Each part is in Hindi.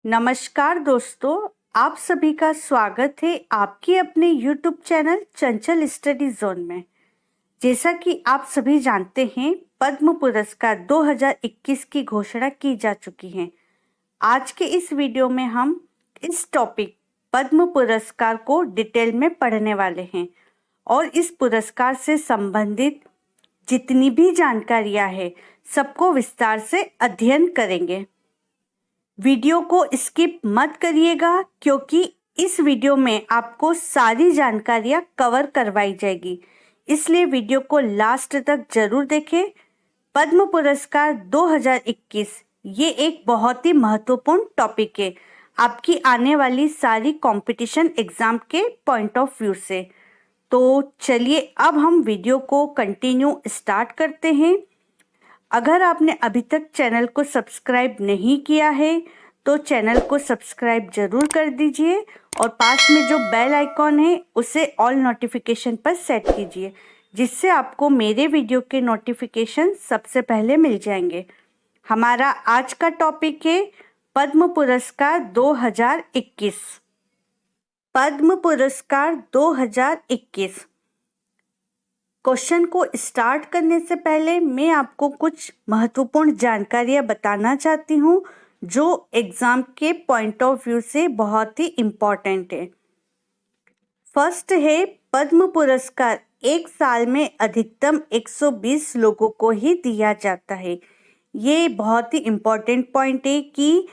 नमस्कार दोस्तों, आप सभी का स्वागत है आपके अपने YouTube चैनल चंचल स्टडी जोन में। जैसा कि आप सभी जानते हैं, पद्म पुरस्कार 2021 की घोषणा की जा चुकी है। आज के इस वीडियो में हम इस टॉपिक पद्म पुरस्कार को डिटेल में पढ़ने वाले हैं और इस पुरस्कार से संबंधित जितनी भी जानकारियां हैं सबको विस्तार से अध्ययन करेंगे। वीडियो को स्किप मत करिएगा क्योंकि इस वीडियो में आपको सारी जानकारियां कवर करवाई जाएगी, इसलिए वीडियो को लास्ट तक जरूर देखें। पद्म पुरस्कार 2021 ये एक बहुत ही महत्वपूर्ण टॉपिक है आपकी आने वाली सारी कंपटीशन एग्जाम के पॉइंट ऑफ व्यू से। तो चलिए अब हम वीडियो को कंटिन्यू स्टार्ट करते हैं। अगर आपने अभी तक चैनल को सब्सक्राइब नहीं किया है तो चैनल को सब्सक्राइब जरूर कर दीजिए और पास में जो बेल आइकॉन है उसे ऑल नोटिफिकेशन पर सेट कीजिए, जिससे आपको मेरे वीडियो के नोटिफिकेशन सबसे पहले मिल जाएंगे। हमारा आज का टॉपिक है पद्म पुरस्कार 2021। पद्म पुरस्कार 2021। क्वेश्चन को स्टार्ट करने से पहले मैं आपको कुछ महत्वपूर्ण जानकारियां बताना चाहती हूं जो एग्जाम के पॉइंट ऑफ व्यू से बहुत ही इम्पोर्टेंट है। फर्स्ट है, पद्म पुरस्कार एक साल में अधिकतम 120 लोगों को ही दिया जाता है। ये बहुत ही इम्पोर्टेंट पॉइंट है कि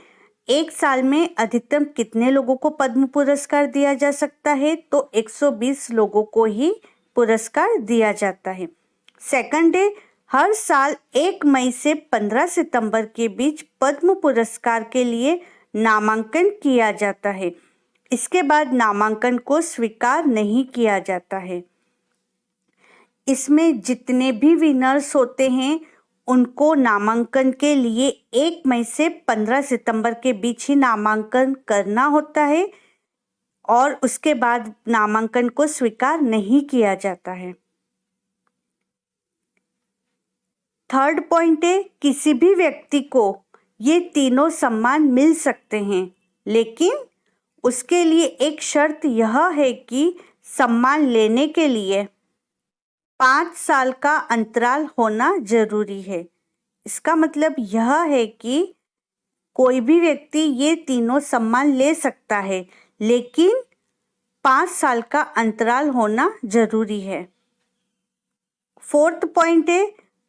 एक साल में अधिकतम कितने लोगों को पद्म पुरस्कार दिया जा सकता है, तो 120 लोगों को ही पुरस्कार दिया जाता है। सेकंड है, हर साल 1 मई से 15 सितंबर के बीच पद्म पुरस्कार के लिए नामांकन किया जाता है। इसके बाद नामांकन को स्वीकार नहीं किया जाता है। इसमें जितने भी विनर्स होते हैं उनको नामांकन के लिए 1 मई से 15 सितंबर के बीच ही नामांकन करना होता है और उसके बाद नामांकन को स्वीकार नहीं किया जाता है। थर्ड पॉइंट है, किसी भी व्यक्ति को ये तीनों सम्मान मिल सकते हैं, लेकिन उसके लिए एक शर्त यह है कि सम्मान लेने के लिए 5 साल का अंतराल होना जरूरी है। इसका मतलब यह है कि कोई भी व्यक्ति ये तीनों सम्मान ले सकता है, लेकिन 5 साल का अंतराल होना जरूरी है। फोर्थ पॉइंट है,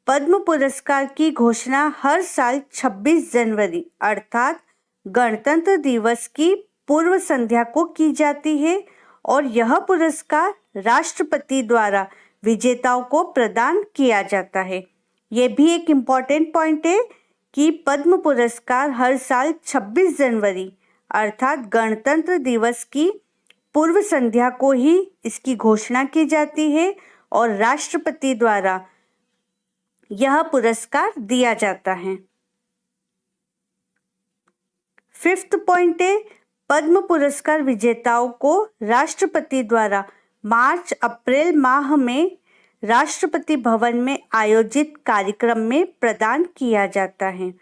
पद्म पुरस्कार की घोषणा हर साल 26 जनवरी अर्थात गणतंत्र दिवस की पूर्व संध्या को की जाती है और यह पुरस्कार राष्ट्रपति द्वारा विजेताओं को प्रदान किया जाता है। यह भी एक इम्पॉर्टेंट पॉइंट है कि पद्म पुरस्कार हर साल 26 जनवरी अर्थात गणतंत्र दिवस की पूर्व संध्या को ही इसकी घोषणा की जाती है और राष्ट्रपति द्वारा यह पुरस्कार दिया जाता है। फिफ्थ पॉइंट है, पद्म पुरस्कार विजेताओं को राष्ट्रपति द्वारा मार्च अप्रैल माह में राष्ट्रपति भवन में आयोजित कार्यक्रम में प्रदान किया जाता है।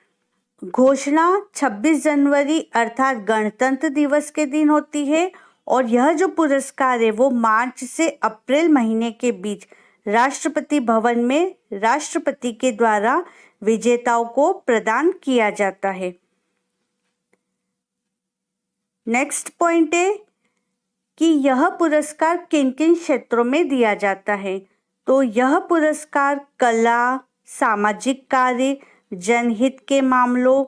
घोषणा 26 जनवरी अर्थात गणतंत्र दिवस के दिन होती है और यह जो पुरस्कार है वो मार्च से अप्रैल महीने के बीच राष्ट्रपति भवन में राष्ट्रपति के द्वारा विजेताओं को प्रदान किया जाता है। नेक्स्ट पॉइंट है कि यह पुरस्कार किन किन क्षेत्रों में दिया जाता है, तो यह पुरस्कार कला, सामाजिक कार्य, जनहित के मामलों,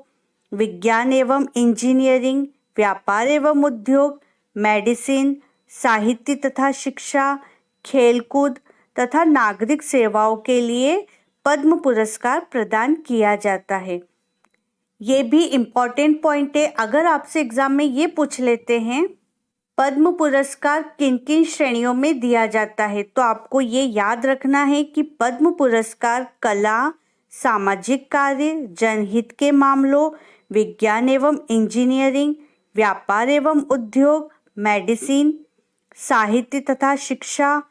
विज्ञान एवं इंजीनियरिंग, व्यापार एवं उद्योग, मेडिसिन, साहित्य तथा शिक्षा, खेलकूद तथा नागरिक सेवाओं के लिए पद्म पुरस्कार प्रदान किया जाता है। ये भी इम्पॉर्टेंट पॉइंट है। अगर आपसे एग्जाम में ये पूछ लेते हैं पद्म पुरस्कार किन किन श्रेणियों में दिया जाता है, तो आपको ये याद रखना है कि पद्म पुरस्कार कला, सामाजिक कार्य, जनहित के मामलों, विज्ञान एवं इंजीनियरिंग, व्यापार एवं उद्योग, मेडिसिन, साहित्य तथा शिक्षा,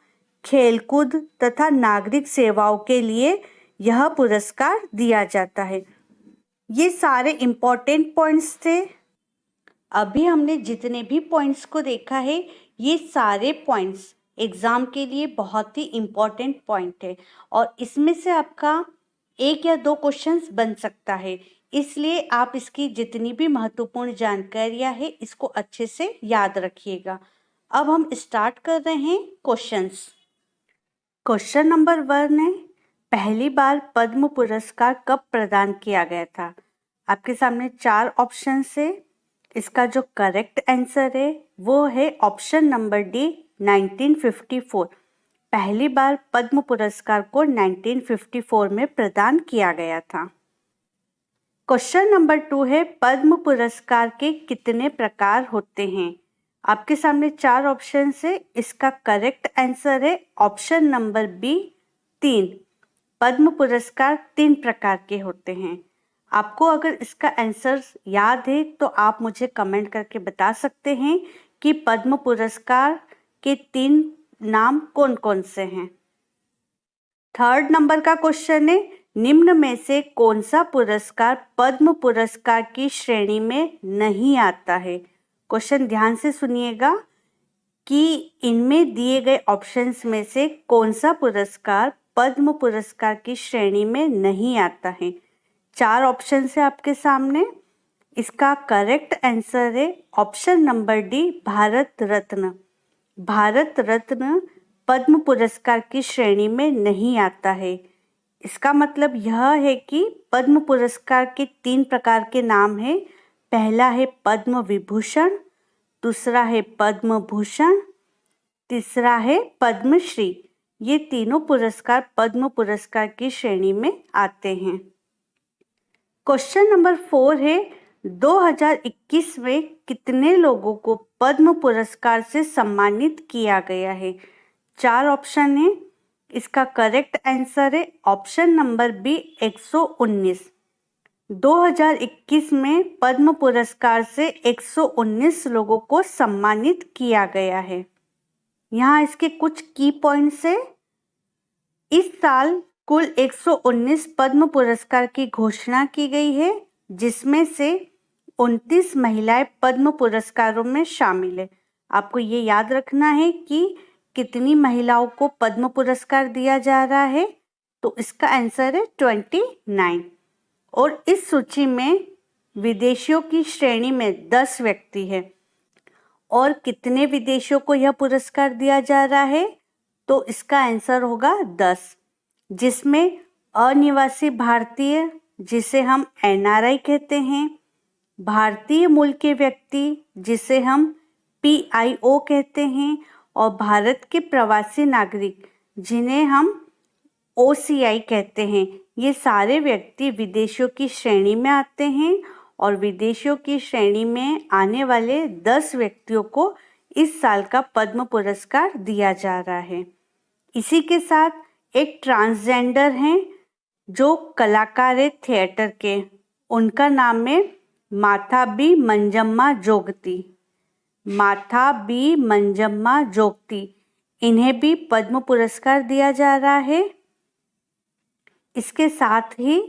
खेलकूद तथा नागरिक सेवाओं के लिए यह पुरस्कार दिया जाता है। ये सारे इम्पोर्टेंट पॉइंट्स थे। अभी हमने जितने भी पॉइंट्स को देखा है, ये सारे पॉइंट्स एग्जाम के लिए बहुत ही इम्पोर्टेंट पॉइंट है और इसमें से आपका एक या दो क्वेश्चंस बन सकता है। इसलिए आप इसकी जितनी भी महत्वपूर्ण जानकारियां है इसको अच्छे से याद रखिएगा। अब हम स्टार्ट कर रहे हैं क्वेश्चंस। क्वेश्चन नंबर 1 है, पहली बार पद्म पुरस्कार कब प्रदान किया गया था? आपके सामने 4 ऑप्शन है। इसका जो करेक्ट आंसर है वो है ऑप्शन नंबर डी, 1954। पहली बार पद्म पुरस्कार को 1954 में प्रदान किया गया था। क्वेश्चन नंबर 2 है, पद्म पुरस्कार के कितने प्रकार होते हैं? आपके सामने 4 ऑप्शन है। इसका करेक्ट आंसर है ऑप्शन नंबर बी, 3। पद्म पुरस्कार 3 प्रकार के होते हैं। आपको अगर इसका आंसर याद है तो आप मुझे कमेंट करके बता सकते हैं कि पद्म पुरस्कार के 3 नाम कौन कौन से हैं। 3rd नंबर का क्वेश्चन है, निम्न में से कौन सा पुरस्कार पद्म पुरस्कार की श्रेणी में नहीं आता है? क्वेश्चन ध्यान से सुनिएगा कि इनमें दिए गए ऑप्शंस में से कौन सा पुरस्कार पद्म पुरस्कार की श्रेणी में नहीं आता है। 4 ऑप्शन है आपके सामने। इसका करेक्ट आंसर है option number D, Bharat Ratna. Bharat Ratna पद्म पुरस्कार की श्रेणी में नहीं आता है। इसका मतलब यह है कि पद्म पुरस्कार के 3 प्रकार के नाम हैं। पहला है पद्म विभूषण, दूसरा है पद्म भूषण, तीसरा है पद्मश्री। ये तीनों पुरस्कार पद्म पुरस्कार की श्रेणी में आते हैं। क्वेश्चन नंबर 4 है, 2021 में कितने लोगों को पद्म पुरस्कार से सम्मानित किया गया है? 4 ऑप्शन है। इसका करेक्ट आंसर है ऑप्शन नंबर बी, 119। 2021 में पद्म पुरस्कार से 119 लोगों को सम्मानित किया गया है। यहाँ इसके कुछ की पॉइंट्स है। इस साल कुल 119 पद्म पुरस्कार की घोषणा की गई है, जिसमें से 29 महिलाएं पद्म पुरस्कारों में शामिल है। आपको ये याद रखना है कि कितनी महिलाओं को पद्म पुरस्कार दिया जा रहा है, तो इसका आंसर है 29। और इस सूची में विदेशियों की श्रेणी में 10 व्यक्ति है। और कितने विदेशियों को यह पुरस्कार दिया जा रहा है, तो इसका आंसर होगा 10, जिसमें अनिवासी भारतीय, जिसे हम NRI कहते हैं, भारतीय मूल के व्यक्ति, जिसे हम PIO कहते हैं, और भारत के प्रवासी नागरिक, जिन्हें हम OCI कहते हैं। ये सारे व्यक्ति विदेशियों की श्रेणी में आते हैं और विदेशियों की श्रेणी में आने वाले 10 व्यक्तियों को इस साल का पद्म पुरस्कार दिया जा रहा है। इसी के साथ एक ट्रांसजेंडर हैं जो कलाकार है थिएटर के, उनका नाम है माथा बी मंजम्मा जोगती। माथा बी मंजम्मा जोगती, इन्हें भी पद्म पुरस्कार दिया जा रहा है। इसके साथ ही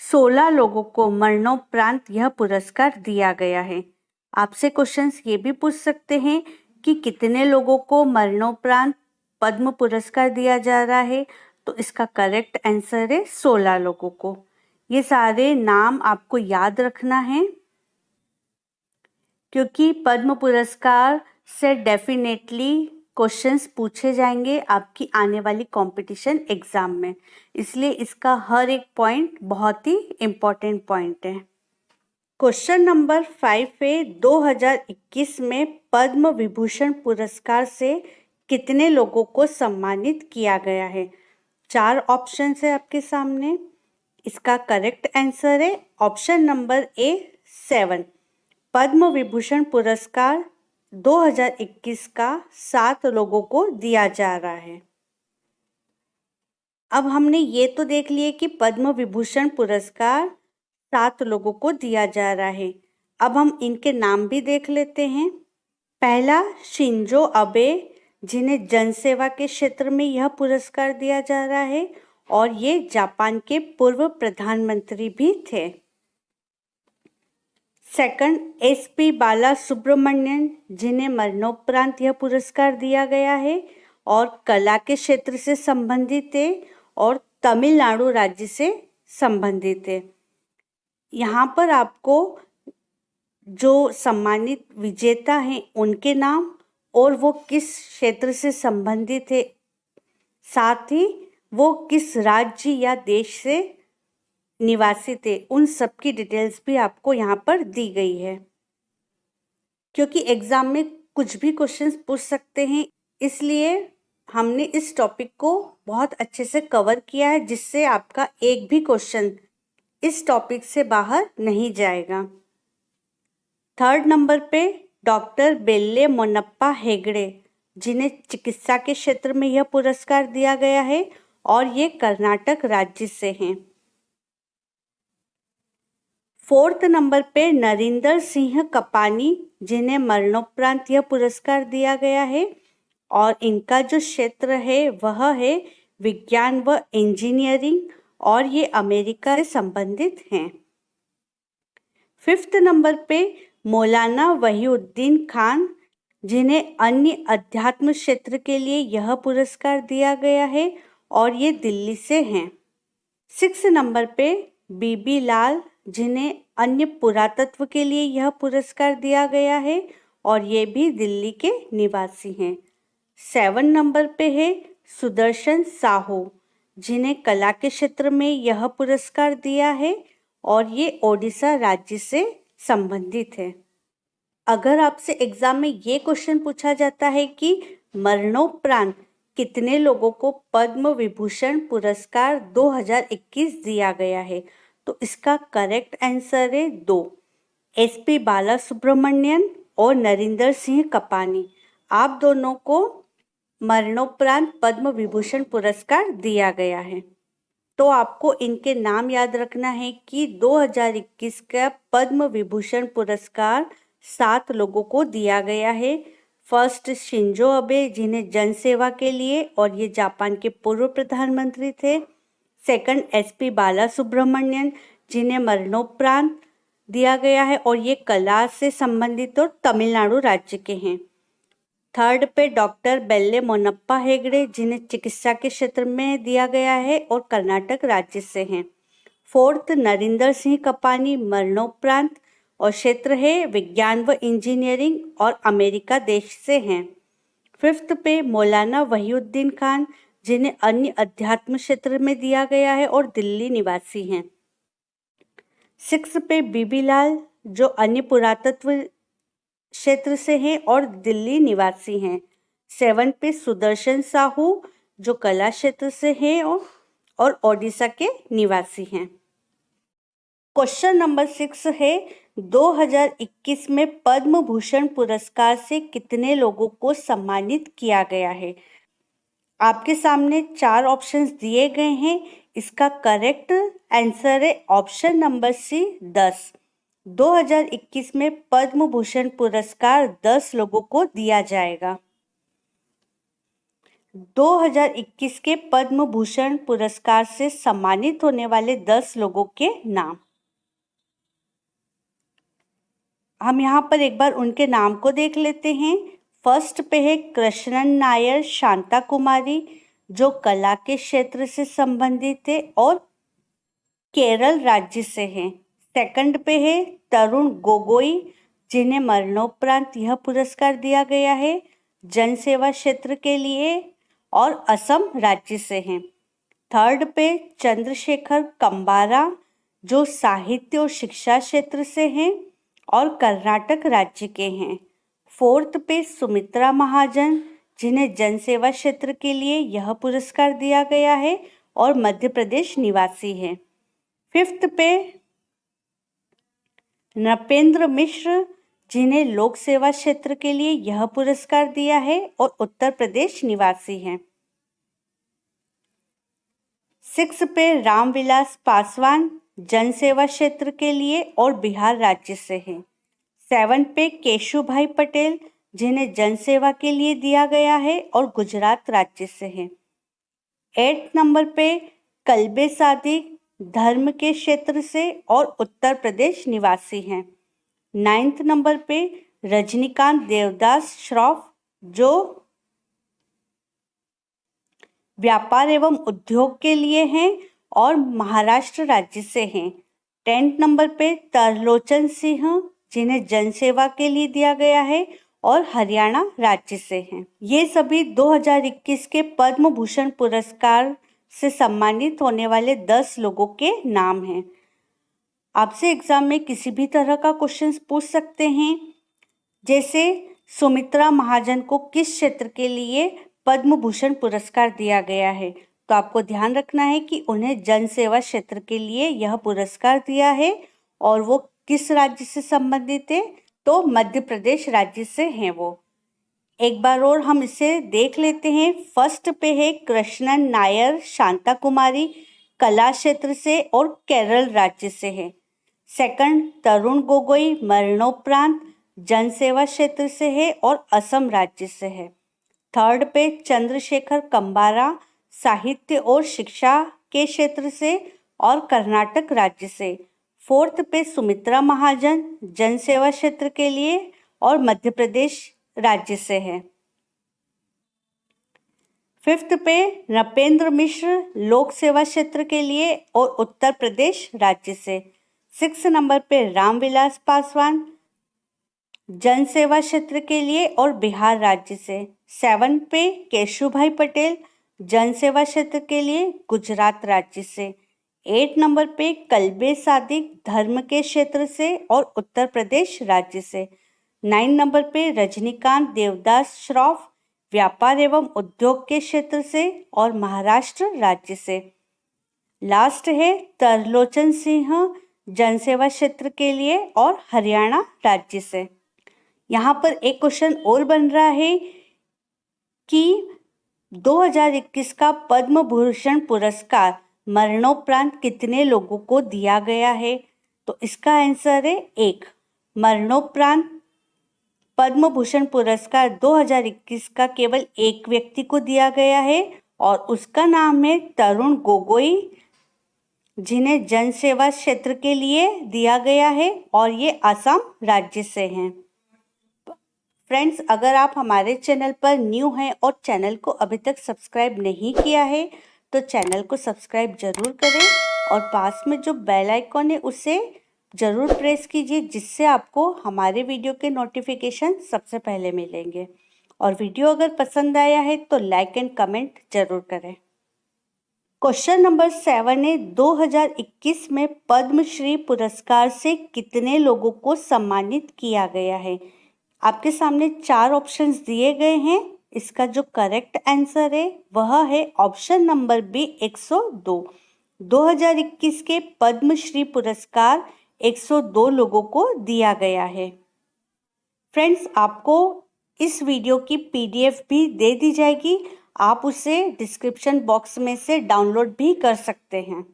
16 लोगों को मरणोपरांत यह पुरस्कार दिया गया है। आपसे क्वेश्चंस ये भी पूछ सकते हैं कि कितने लोगों को मरणोपरांत पद्म पुरस्कार दिया जा रहा है, तो इसका करेक्ट आंसर है 16 लोगों को। ये सारे नाम आपको याद रखना है, क्योंकि पद्म पुरस्कार से डेफिनेटली क्वेश्चंस पूछे जाएंगे आपकी आने वाली कंपटीशन एग्जाम में, इसलिए इसका हर एक पॉइंट बहुत ही इम्पोर्टेंट पॉइंट है। क्वेश्चन नंबर 5 है, 2021 में पद्म विभूषण पुरस्कार से कितने लोगों को सम्मानित किया गया है? 4 ऑप्शन है आपके सामने। इसका करेक्ट आंसर है option number A, 7। Padma Vibhushan पुरस्कार 2021 का 7 लोगों को दिया जा रहा है। अब हमने ये तो देख लिए कि पद्म विभूषण पुरस्कार 7 लोगों को दिया जा रहा है। अब हम इनके नाम भी देख लेते हैं। पहला शिंजो अबे, जिन्हें जनसेवा के क्षेत्र में यह पुरस्कार दिया जा रहा है और ये जापान के पूर्व प्रधानमंत्री भी थे। सेकंड, SP बाला सुब्रमण्यन, जिन्हें मरणोपरांत यह पुरस्कार दिया गया है और कला के क्षेत्र से संबंधित है और तमिलनाडु राज्य से संबंधित है। यहाँ पर आपको जो सम्मानित विजेता हैं उनके नाम और वो किस क्षेत्र से संबंधित है, साथ ही वो किस राज्य या देश से निवासी थे, उन सब की डिटेल्स भी आपको यहाँ पर दी गई है। क्योंकि एग्जाम में कुछ भी क्वेश्चंस पूछ सकते हैं, इसलिए हमने इस टॉपिक को बहुत अच्छे से कवर किया है, जिससे आपका एक भी क्वेश्चन इस टॉपिक से बाहर नहीं जाएगा। थर्ड नंबर पे डॉक्टर बेल्ले मोनप्पा हेगड़े, जिन्हें चिकित्सा के क्षेत्र में यह पुरस्कार दिया गया है और ये कर्नाटक राज्य से हैं। फोर्थ नंबर पे नरिंदर सिंह कपानी, जिन्हें मरणोपरांत यह पुरस्कार दिया गया है और इनका जो क्षेत्र है वह है विज्ञान व इंजीनियरिंग और ये अमेरिका से संबंधित हैं। फिफ्थ नंबर पे मौलाना वहीउद्दीन खान, जिन्हें अन्य अध्यात्म क्षेत्र के लिए यह पुरस्कार दिया गया है और ये दिल्ली से हैं। सिक्स नंबर पे बीबी लाल, जिन्हें अन्य पुरातत्व के लिए यह पुरस्कार दिया गया है और ये भी दिल्ली के निवासी हैं। 7 नंबर पे है सुदर्शन साहू, जिन्हें कला के क्षेत्र में यह पुरस्कार दिया है और ये ओडिशा राज्य से संबंधित है। अगर आपसे एग्जाम में ये क्वेश्चन पूछा जाता है कि मरणोपरांत कितने लोगों को पद्म विभूषण पुरस्कार 2021 दिया गया है, तो इसका करेक्ट आंसर है 2, SP बाला सुब्रमण्यन और नरिंदर सिंह कपानी। आप दोनों को मरणोपरांत पद्म विभूषण पुरस्कार दिया गया है। तो आपको इनके नाम याद रखना है कि 2021 का पद्म विभूषण पुरस्कार 7 लोगों को दिया गया है। फर्स्ट शिंजो अबे, जिन्हें जनसेवा के लिए और ये जापान के पूर्व प्रधानमंत्री थे। सेकंड SP बाला सुब्रमण्यन, जिन्हें मरणोपरांत दिया गया है और ये कला से संबंधित और तमिलनाडु राज्य के हैं। थर्ड पे डॉक्टर बेल्ले मोनप्पा हेगड़े, जिन्हें चिकित्सा के क्षेत्र में दिया गया है और कर्नाटक राज्य से हैं। फोर्थ नरिंदर सिंह कपानी, मरणोपरांत और क्षेत्र है विज्ञान व इंजीनियरिंग और अमेरिका देश से हैं। फिफ्थ पे मौलाना वहीउद्दीन खान, जिन्हें अन्य अध्यात्म क्षेत्र में दिया गया है और दिल्ली निवासी हैं। सिक्स पे बीबी लाल, जो अन्य पुरातत्व क्षेत्र से हैं और दिल्ली निवासी हैं। 7 पे सुदर्शन साहू, जो कला क्षेत्र से हैं और ओडिशा के निवासी हैं। क्वेश्चन नंबर 6 है 2021 में पद्म भूषण पुरस्कार से कितने लोगों को सम्मानित किया गया है। आपके सामने 4 ऑप्शंस दिए गए हैं। इसका करेक्ट आंसर है ऑप्शन नंबर सी, 10। 2021 में पद्म भूषण पुरस्कार 10 लोगों को दिया जाएगा। 2021 के पद्म भूषण पुरस्कार से सम्मानित होने वाले 10 लोगों के नाम हम यहाँ पर एक बार उनके नाम को देख लेते हैं। फर्स्ट पे है कृष्णन नायर शांता कुमारी, जो कला के क्षेत्र से संबंधित है और केरल राज्य से हैं। सेकंड पे है तरुण गोगोई, जिन्हें मरणोपरांत यह पुरस्कार दिया गया है जनसेवा क्षेत्र के लिए और असम राज्य से हैं। थर्ड पे चंद्रशेखर कंबारा, जो साहित्य और शिक्षा क्षेत्र से हैं और कर्नाटक राज्य के हैं। फोर्थ पे सुमित्रा महाजन, जिन्हें जनसेवा क्षेत्र के लिए यह पुरस्कार दिया गया है और मध्य प्रदेश निवासी हैं। फिफ्थ पे नृपेंद्र मिश्र, जिन्हें लोक सेवा क्षेत्र के लिए यह पुरस्कार दिया है और उत्तर प्रदेश निवासी हैं। सिक्स पे रामविलास पासवान, जनसेवा क्षेत्र के लिए और बिहार राज्य से हैं। 7 पे केशुभाई पटेल, जिन्हें जनसेवा के लिए दिया गया है और गुजरात राज्य से हैं। 8 नंबर पे कल्बे सादिक, धर्म के क्षेत्र से और उत्तर प्रदेश निवासी हैं। 9th नंबर पे रजनीकांत देवदास श्रॉफ जो व्यापार एवं उद्योग के लिए हैं और महाराष्ट्र राज्य से हैं। 10th नंबर पे तरलोचन सिंह जिन्हें जनसेवा के लिए दिया गया है और हरियाणा राज्य से हैं। ये सभी 2021 के पद्म भूषण पुरस्कार से सम्मानित होने वाले 10 लोगों के नाम हैं। आपसे एग्जाम में किसी भी तरह का क्वेश्चन पूछ सकते हैं, जैसे सुमित्रा महाजन को किस क्षेत्र के लिए पद्म भूषण पुरस्कार दिया गया है, तो आपको ध्यान रखना है कि उन्हें जन सेवा क्षेत्र के लिए यह पुरस्कार दिया है और वो किस राज्य से संबंधित है, तो मध्य प्रदेश राज्य से हैं वो। एक बार और हम इसे देख लेते हैं। फर्स्ट पे है कृष्णन नायर शांता कुमारी कला क्षेत्र से और केरल राज्य से है। सेकंड तरुण गोगोई मरणोपरांत जन सेवा क्षेत्र से है और असम राज्य से है। थर्ड पे चंद्रशेखर कंबारा साहित्य और शिक्षा के क्षेत्र से और कर्नाटक राज्य से। फोर्थ पे सुमित्रा महाजन जन सेवा क्षेत्र के लिए और मध्य प्रदेश राज्य से है। फिफ्थ पे नृपेंद्र मिश्र लोक सेवा क्षेत्र के लिए और उत्तर प्रदेश राज्य से। 6 नंबर पे रामविलास पासवान जन सेवा क्षेत्र के लिए और बिहार राज्य से। 7 पे केशुभाई पटेल जन सेवा क्षेत्र के लिए गुजरात राज्य से। 8 नंबर पे कल्बे सादिक धर्म के क्षेत्र से और उत्तर प्रदेश राज्य से। 9 नंबर पे रजनीकांत देवदास श्रॉफ व्यापार एवं उद्योग के क्षेत्र से और महाराष्ट्र राज्य से। लास्ट है तरलोचन सिंह जन सेवा क्षेत्र के लिए और हरियाणा राज्य से। यहाँ पर एक क्वेश्चन और बन रहा है कि 2021 का पद्म भूषण पुरस्कार मरणोपरांत कितने लोगों को दिया गया है, तो इसका आंसर है 1। मरणोपरांत पद्म भूषण पुरस्कार 2021 का केवल एक व्यक्ति को दिया गया है और उसका नाम है तरुण गोगोई जिन्हें जन सेवा क्षेत्र के लिए दिया गया है और ये असम राज्य से हैं। फ्रेंड्स, अगर आप हमारे चैनल पर न्यू हैं और चैनल को अभी तक सब्सक्राइब नहीं किया है तो चैनल को सब्सक्राइब जरूर करें और पास में जो बेल आइकॉन है उसे ज़रूर प्रेस कीजिए, जिससे आपको हमारे वीडियो के नोटिफिकेशन सबसे पहले मिलेंगे। और वीडियो अगर पसंद आया है तो लाइक एंड कमेंट जरूर करें। क्वेश्चन नंबर 7 है 2021 में पद्मश्री पुरस्कार से कितने लोगों को सम्मानित किया गया है। आपके सामने 4 ऑप्शंस दिए गए हैं। इसका जो करेक्ट आंसर है वह है ऑप्शन नंबर बी 102। 2021 के पद्मश्री पुरस्कार 102 लोगों को दिया गया है। फ्रेंड्स, आपको इस वीडियो की पीडीएफ भी दे दी जाएगी, आप उसे डिस्क्रिप्शन बॉक्स में से डाउनलोड भी कर सकते हैं।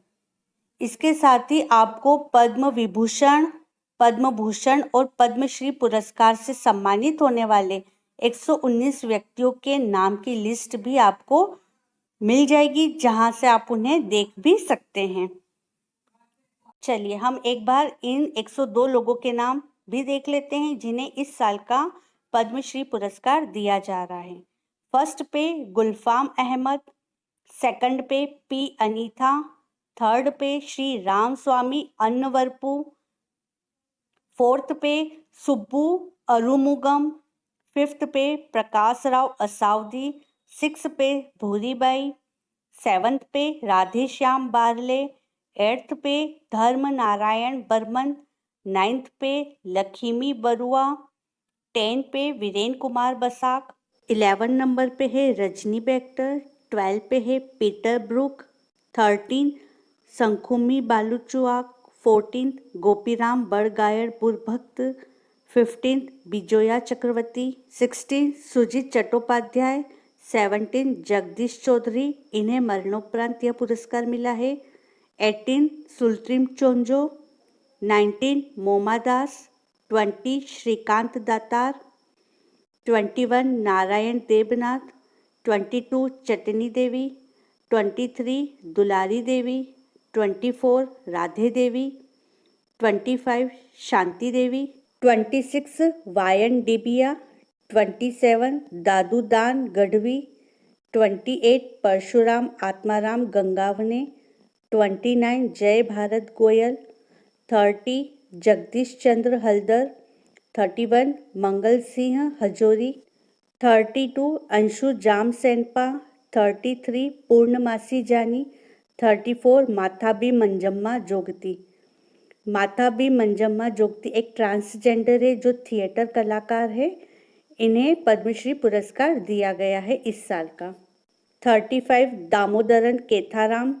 इसके साथ ही आपको पद्म विभूषण, पद्म भूषण और पद्मश्री पुरस्कार से सम्मानित होने वाले 119 व्यक्तियों के नाम की लिस्ट भी आपको मिल जाएगी, जहां से आप उन्हें देख भी सकते हैं। चलिए हम एक बार इन 102 लोगों के नाम भी देख लेते हैं जिन्हें इस साल का पद्मश्री पुरस्कार दिया जा रहा है। फर्स्ट पे गुलफाम अहमद, सेकंड पे पी अनीथा, थर्ड पे श्री राम स्वामी अन्नवरपू, फोर्थ पे सुब्बू अरुमुगम, फिफ्थ पे प्रकाश राव असावदी, सिक्स पे भूरीबाई, सेवंथ पे Radhe Shyam barley, eighth pay धर्म नारायण बर्मन, नाइन्थ पे लक्ष्मी बरुआ, 10 पे वीरेन कुमार बसाक, 11 नंबर पे है रजनी बेक्टर, 12 पे है पीटर ब्रुक, 13 संखुमी बालूचुआक, 14 गोपीराम बड़गायर बुरभक्त, 15 बिजोया चक्रवर्ती, 16 सुजीत चट्टोपाध्याय, 17 जगदीश चौधरी, इन्हें मरणोपरांत यह पुरस्कार मिला है। 18 सुल्ट्रीम चोंजो, 19 मोमा दास, 20 श्रीकांत दातार, 21 नारायण देवनाथ, 22 चटनी देवी, 23 दुलारी देवी, 24 राधे देवी, 25 शांति देवी, 26 वायन डिबिया, 27 दादूदान गढ़वी, 28 परशुराम आत्माराम गंगावने, 29 जय भारत गोयल, 30 जगदीश चंद्र हलदर, 31 मंगल सिंह हजोरी, 32 अंशु जाम सेनपा, 33 पूर्णमासी जानी, 34 माथाबी मंजम्मा जोगती। माथाबी मंजम्मा जोगती एक ट्रांसजेंडर है जो थिएटर कलाकार है। इन्हें पद्मश्री पुरस्कार दिया गया है इस साल का। 35 दामोदरन केथाराम,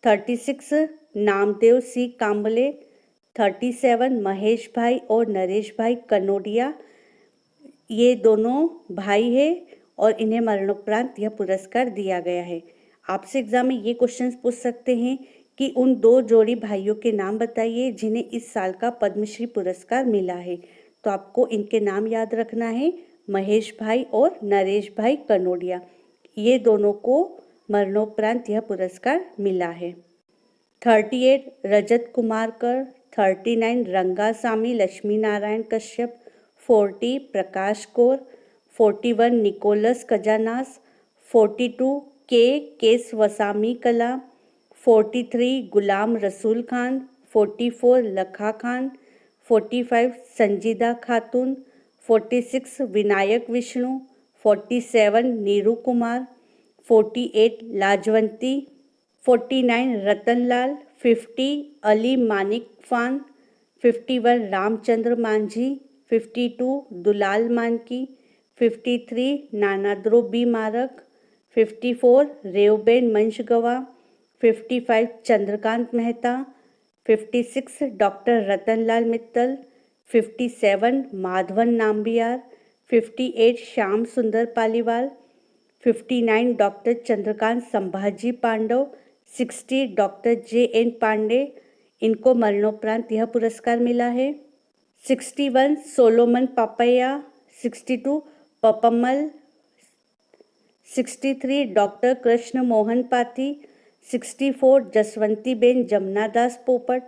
36 नामदेव सी कांबले, 37 महेश भाई और नरेश भाई कनोडिया। ये दोनों भाई है और इन्हें मरणोपरांत यह पुरस्कार दिया गया है। आपसे एग्जाम में ये क्वेश्चंस पूछ सकते हैं कि उन दो जोड़ी भाइयों के नाम बताइए जिन्हें इस साल का पद्मश्री पुरस्कार मिला है। तो आपको इनके नाम याद रखना है, महेश भाई और नरेश भाई कनोडिया। ये दोनों को मरणोपरांत यह पुरस्कार मिला है। 38 रजत कुमारकर, 39 रंगासामी लक्ष्मी नारायण कश्यप, 40 प्रकाश कौर, 41 निकोलस कजानास, 42 के केसवसामी कला, 43 गुलाम रसूल खान, 44 लखा खान, 45 संजीदा खातून, 46 विनायक विष्णु, 47 नीरू कुमार, 48 लाजवंती, 49 रतनलाल, 50 अली मानिक फान, 51 रामचंद्र मांझी, 52 दुलाल मानकी, 53 नानाद्रो B Marak, 54 Reuben Mashangva, 55 Chandrakant Mehta, 56 doctor Ratanlal Mittal, 57 Madhavan Nambiar, 58 Shyam Sundar Paliwal, 59 doctor Chandrakant Sambhaji Pandav, 60 doctor JN Pande. इनको मरणोपरांत यह पुरस्कार मिला है। 61 सोलोमन पापैया, 62 पपम्मल, 63 डॉक्टर कृष्ण मोहन पाथी, 64 जसवंती बेन जमनादास पोपट,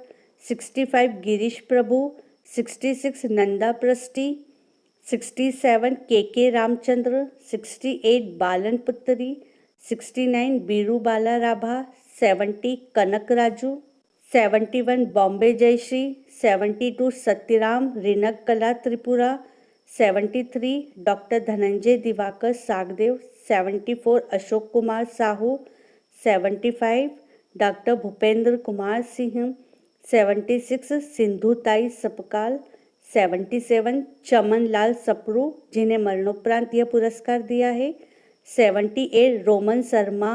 65 गिरीश प्रभु, 66 नंदा प्रस्टी, 67 के रामचंद्र, 68 बालन पुत्री, 69 बीरू बाला राभा, 70 कनक राजू, 71 बॉम्बे जयश्री, 72 सत्यराम रिनक कला त्रिपुरा, 73 डॉक्टर धनंजय दिवाकर सागदेव, 74 अशोक कुमार साहू, 75 डॉक्टर भूपेंद्र कुमार सिंह, 76 सिंधुताई सपकाल, 77 चमन लाल सप्रू जिन्हें मरणोपरांत यह पुरस्कार दिया है, 78 रोमन शर्मा,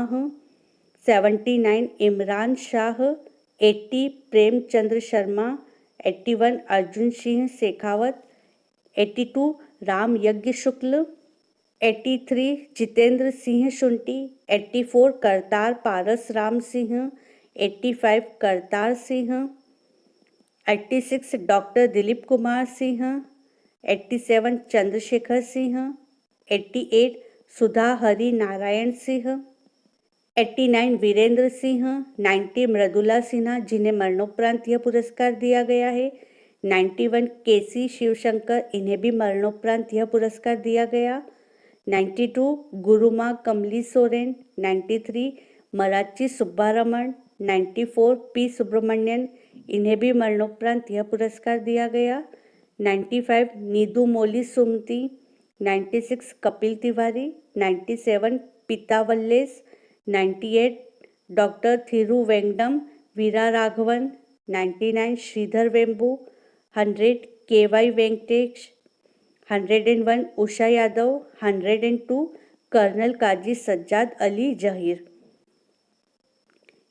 79 इमरान शाह, 80 प्रेमचंद्र शर्मा, 81 अर्जुन सिंह शेखावत, 82 राम यज्ञ शुक्ल, 83 जितेंद्र सिंह शुंटी, 84 करतार पारस राम सिंह, 85 करतार सिंह, 86 डॉक्टर दिलीप कुमार सिंह, 87 चंद्रशेखर सिंह, 88 सुधा हरि नारायण सिंह, 89 वीरेंद्र सिंह, 90 मृदुला सिन्हा जिन्हें मरणोपरांत यह पुरस्कार दिया गया है, 91 केसी शिवशंकर इन्हें भी मरणोपरांत यह पुरस्कार दिया गया, 92 गुरुमा कमली सोरेन, 93 मराची सुब्बारमण, 94 पी सुब्रमण्यन इन्हें भी मरणोपरांत यह पुरस्कार दिया गया, 95 नीदू मोली सुमती, 96 कपिल तिवारी, 97 पिता वल्लेस, 98 डॉक्टर थिरु वेंगडम वीरा राघवन, 99 श्रीधर वेम्बू, 100 KY वेंकटेश, 101 उषा यादव, 102 कर्नल काजी सज्जाद अली जहीर।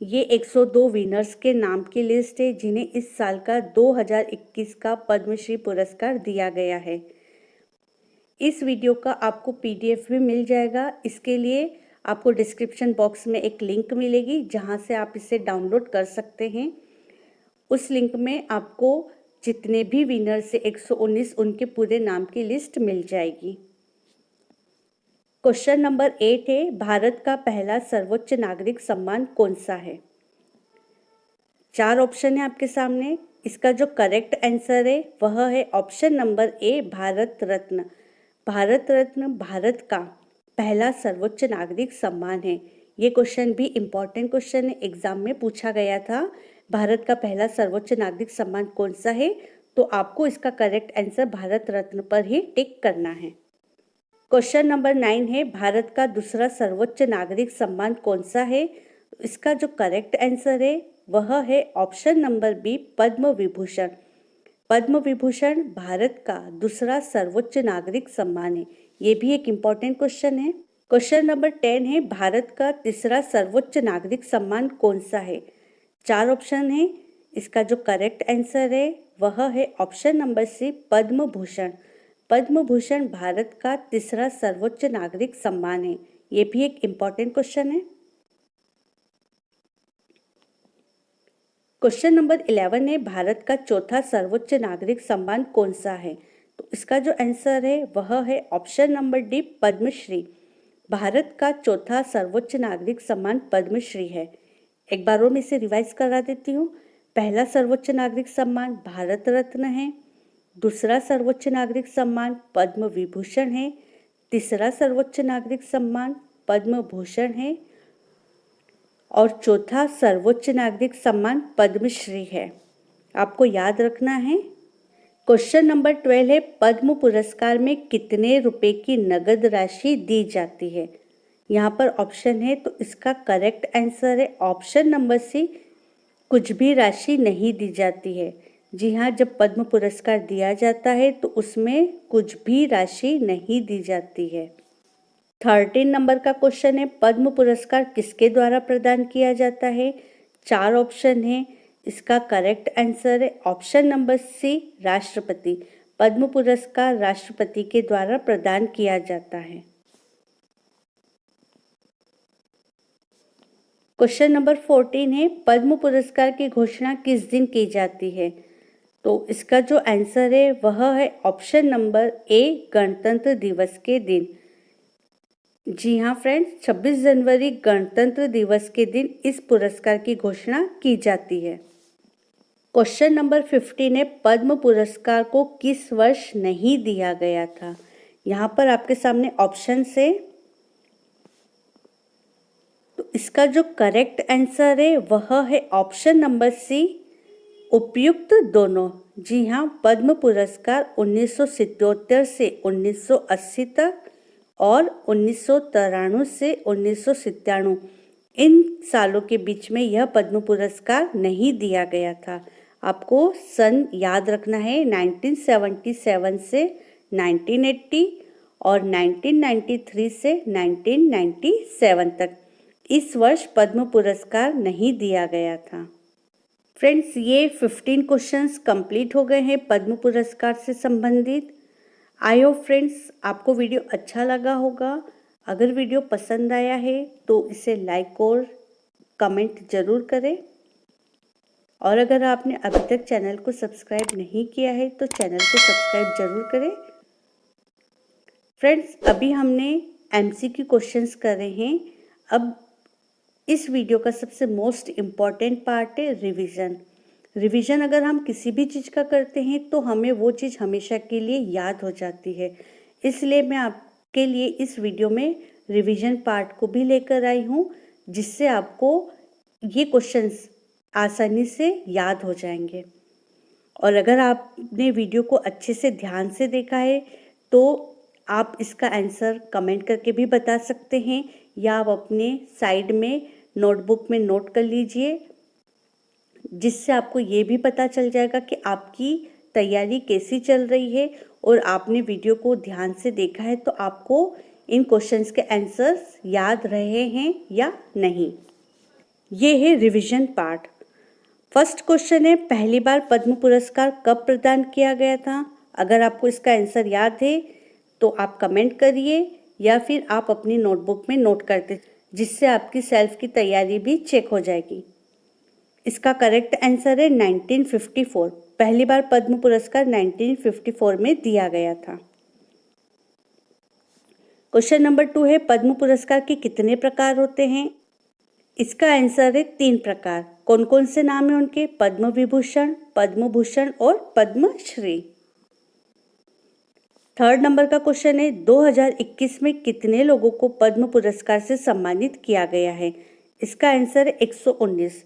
ये 102 विनर्स के नाम की लिस्ट है जिन्हें इस साल का 2021 का पद्मश्री पुरस्कार दिया गया है। इस वीडियो का आपको PDF भी मिल जाएगा। इसके लिए आपको डिस्क्रिप्शन बॉक्स में एक लिंक मिलेगी जहां से आप इसे डाउनलोड कर सकते हैं। उस लिंक में आपको जितने भी विनर से 119 उनके पूरे नाम की लिस्ट मिल जाएगी। क्वेश्चन नंबर 8 है, भारत का पहला सर्वोच्च नागरिक सम्मान कौन सा है? 4 ऑप्शन है आपके सामने। इसका जो करेक्ट आंसर है वह है option number A, Bharat Ratna. Bharat Ratna Bharat का पहला सर्वोच्च नागरिक सम्मान है। ये क्वेश्चन भी इम्पॉर्टेंट क्वेश्चन है, एग्जाम में पूछा गया था। भारत का पहला सर्वोच्च नागरिक सम्मान कौन सा है, तो आपको इसका करेक्ट आंसर भारत रत्न पर ही टिक करना है। क्वेश्चन नंबर 9 है, भारत का दूसरा सर्वोच्च नागरिक सम्मान कौन सा है। इसका जो करेक्ट आंसर है वह है option number B, Padma Vibhushan. Padma Vibhushan Bharat का दूसरा सर्वोच्च नागरिक सम्मान है। ये भी एक इम्पॉर्टेंट क्वेश्चन है। क्वेश्चन नंबर 10 है, भारत का तीसरा सर्वोच्च नागरिक सम्मान कौन सा है। 4 ऑप्शन है, इसका जो करेक्ट आंसर है वह है option number C, Padma Bhushan. Padma Bhushan Bharat का तीसरा सर्वोच्च नागरिक सम्मान है। ये भी एक इम्पॉर्टेंट क्वेश्चन है। क्वेश्चन नंबर 11 है, भारत का चौथा सर्वोच्च नागरिक सम्मान कौन सा है। तो इसका जो आंसर है वह है option number D, Padma Shri. Bharat का चौथा सर्वोच्च नागरिक सम्मान पद्मश्री है। एक बार और मैं इसे रिवाइज करा देती हूँ। पहला सर्वोच्च नागरिक सम्मान भारत रत्न है, दूसरा सर्वोच्च नागरिक सम्मान पद्म विभूषण है, तीसरा सर्वोच्च नागरिक सम्मान पद्म भूषण है और चौथा सर्वोच्च नागरिक सम्मान पद्मश्री है। आपको याद रखना है। क्वेश्चन नंबर 12 है, पद्म पुरस्कार में कितने रुपए की नगद राशि दी जाती है। यहाँ पर ऑप्शन है, तो इसका करेक्ट आंसर है ऑप्शन नंबर सी, कुछ भी राशि नहीं दी जाती है। जी हाँ, जब पद्म पुरस्कार दिया जाता है तो उसमें कुछ भी राशि नहीं दी जाती है। 13 नंबर का क्वेश्चन है, पद्म पुरस्कार किसके द्वारा प्रदान किया जाता है। 4 ऑप्शन है, इसका करेक्ट आंसर है ऑप्शन नंबर सी, राष्ट्रपति। पद्म पुरस्कार राष्ट्रपति के द्वारा प्रदान किया जाता है। क्वेश्चन नंबर 14 है, पद्म पुरस्कार की घोषणा किस दिन की जाती है। तो इसका जो आंसर है वह है ऑप्शन नंबर ए, गणतंत्र दिवस के दिन। जी हाँ फ्रेंड्स, 26 जनवरी गणतंत्र दिवस के दिन इस पुरस्कार की घोषणा की जाती है। क्वेश्चन नंबर 15 है, पद्म पुरस्कार को किस वर्ष नहीं दिया गया था। यहाँ पर आपके सामने ऑप्शन है, तो इसका जो करेक्ट आंसर है वह है ऑप्शन नंबर सी, उपयुक्त दोनों। जी हाँ, पद्म पुरस्कार 1977 से 1980 तक और 1993 से 1997 इन सालों के बीच में यह पद्म पुरस्कार नहीं दिया गया था। आपको सन याद रखना है, 1977 से 1980 और 1993 से 1997 तक इस वर्ष पद्म पुरस्कार नहीं दिया गया था। फ्रेंड्स, ये 15 क्वेश्चंस कंप्लीट हो गए हैं पद्म पुरस्कार से संबंधित। आई होप फ्रेंड्स आपको वीडियो अच्छा लगा होगा। अगर वीडियो पसंद आया है तो इसे लाइक और कमेंट ज़रूर करें, और अगर आपने अभी तक चैनल को सब्सक्राइब नहीं किया है तो चैनल को सब्सक्राइब जरूर करें। फ्रेंड्स, अभी हमने एमसीक्यू क्वेश्चंस करे हैं। अब इस वीडियो का सबसे मोस्ट इम्पॉर्टेंट पार्ट है रिवीजन। रिवीजन अगर हम किसी भी चीज़ का करते हैं तो हमें वो चीज़ हमेशा के लिए याद हो जाती है। इसलिए मैं आपके लिए इस वीडियो में रिवीजन पार्ट को भी लेकर आई हूँ, जिससे आपको ये क्वेश्चंस आसानी से याद हो जाएंगे। और अगर आपने वीडियो को अच्छे से ध्यान से देखा है तो आप इसका आंसर कमेंट करके भी बता सकते हैं, या आप अपने साइड में नोटबुक में नोट कर लीजिए, जिससे आपको ये भी पता चल जाएगा कि आपकी तैयारी कैसी चल रही है और आपने वीडियो को ध्यान से देखा है तो आपको इन क्वेश्चंस के आंसर्स याद रहे हैं या नहीं। ये है रिवीजन पार्ट। फर्स्ट क्वेश्चन है, पहली बार पद्म पुरस्कार कब प्रदान किया गया था। अगर आपको इसका आंसर याद है तो आप कमेंट करिए या फिर आप अपनी नोटबुक में नोट करते, जिससे आपकी सेल्फ की तैयारी भी चेक हो जाएगी। इसका करेक्ट आंसर है 1954। पहली बार पद्म पुरस्कार 1954 में दिया गया था। क्वेश्चन नंबर 2 है, पद्म पुरस्कार के कितने प्रकार होते हैं। इसका आंसर है 3 प्रकार। कौन कौन से नाम है उनके? पद्म विभूषण, पद्म भूषण और पद्मश्री। थर्ड नंबर का क्वेश्चन है 2021 में कितने लोगों को पद्म पुरस्कार से सम्मानित किया गया है? इसका आंसर है 119।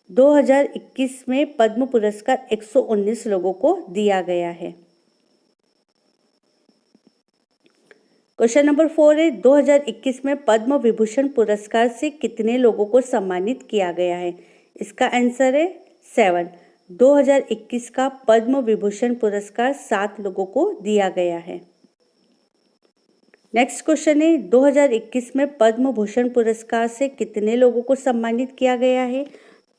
2021 में पद्म पुरस्कार 119 लोगों को दिया गया है। क्वेश्चन नंबर 4 है 2021 में पद्म विभूषण पुरस्कार से कितने लोगों को सम्मानित किया गया है? इसका आंसर है 7। 2021 का पद्म विभूषण पुरस्कार 7 लोगों को दिया गया है। नेक्स्ट क्वेश्चन है 2021 में पद्म भूषण पुरस्कार से कितने लोगों को सम्मानित किया गया है?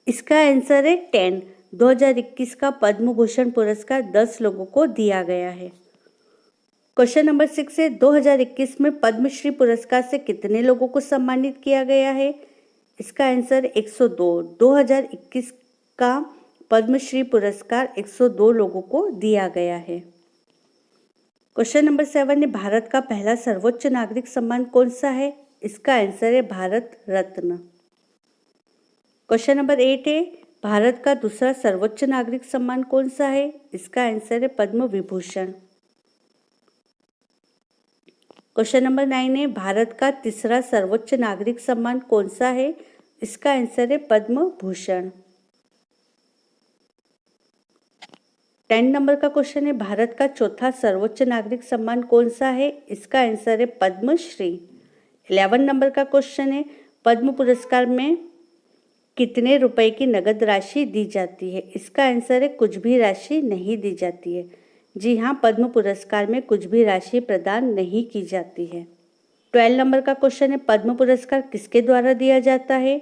इसका आंसर है 10। 2021 का पद्म भूषण पुरस्कार 10 लोगों को दिया गया है। क्वेश्चन नंबर 6 है 2021 में पद्मश्री पुरस्कार से कितने लोगों को सम्मानित किया गया है? इसका आंसर 102। 2021 का पद्मश्री पुरस्कार 102 लोगों को दिया गया है। क्वेश्चन नंबर 7 है भारत का पहला सर्वोच्च नागरिक सम्मान कौन सा है? इसका आंसर है भारत रत्न। क्वेश्चन नंबर 8 है भारत का दूसरा सर्वोच्च नागरिक सम्मान कौन सा है? इसका आंसर है पद्म विभूषण। क्वेश्चन नंबर 9 है भारत का तीसरा सर्वोच्च नागरिक सम्मान कौन सा है? इसका आंसर है पद्म भूषण। 10 नंबर का क्वेश्चन है भारत का चौथा सर्वोच्च नागरिक सम्मान कौन सा है? इसका आंसर है पद्मश्री। 11 नंबर का क्वेश्चन है पद्म पुरस्कार में कितने रुपए की नगद राशि दी जाती है? इसका आंसर है कुछ भी राशि नहीं दी जाती है। जी हाँ, पद्म पुरस्कार में कुछ भी राशि प्रदान नहीं की जाती है। 12 नंबर का क्वेश्चन है पद्म पुरस्कार किसके द्वारा दिया जाता है?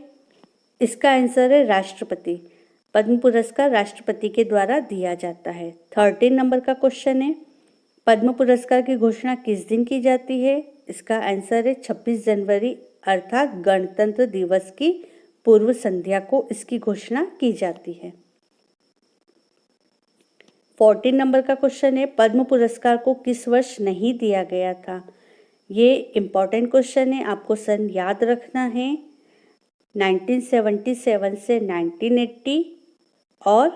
इसका आंसर है राष्ट्रपति। पद्म पुरस्कार राष्ट्रपति के द्वारा दिया जाता है। 13 नंबर का क्वेश्चन है पद्म पुरस्कार की घोषणा किस दिन की जाती है? इसका आंसर है 26 जनवरी अर्थात गणतंत्र दिवस की पूर्व संध्या को इसकी घोषणा की जाती है। 14 नंबर का क्वेश्चन है पद्म पुरस्कार को किस वर्ष नहीं दिया गया था? ये इम्पॉर्टेंट क्वेश्चन है, आपको सन याद रखना है। 1977 से 1980 और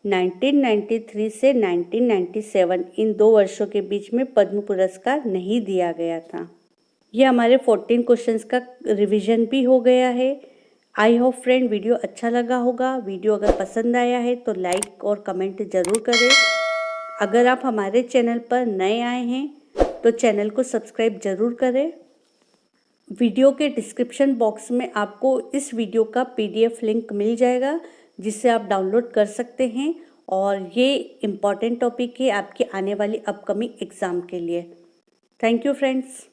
1993 से 1997 इन 2 वर्षों के बीच में पद्म पुरस्कार नहीं दिया गया था। ये हमारे 14 क्वेश्चंस का रिवीजन भी हो गया है। आई होप फ्रेंड वीडियो अच्छा लगा होगा। वीडियो अगर पसंद आया है तो लाइक और कमेंट ज़रूर करें। अगर आप हमारे चैनल पर नए आए हैं तो चैनल को सब्सक्राइब ज़रूर करें। वीडियो के डिस्क्रिप्शन बॉक्स में आपको इस वीडियो का PDF लिंक मिल जाएगा जिसे आप डाउनलोड कर सकते हैं और ये इम्पॉर्टेंट टॉपिक है आपके आने वाली अपकमिंग एग्ज़ाम के लिए। Thank you friends.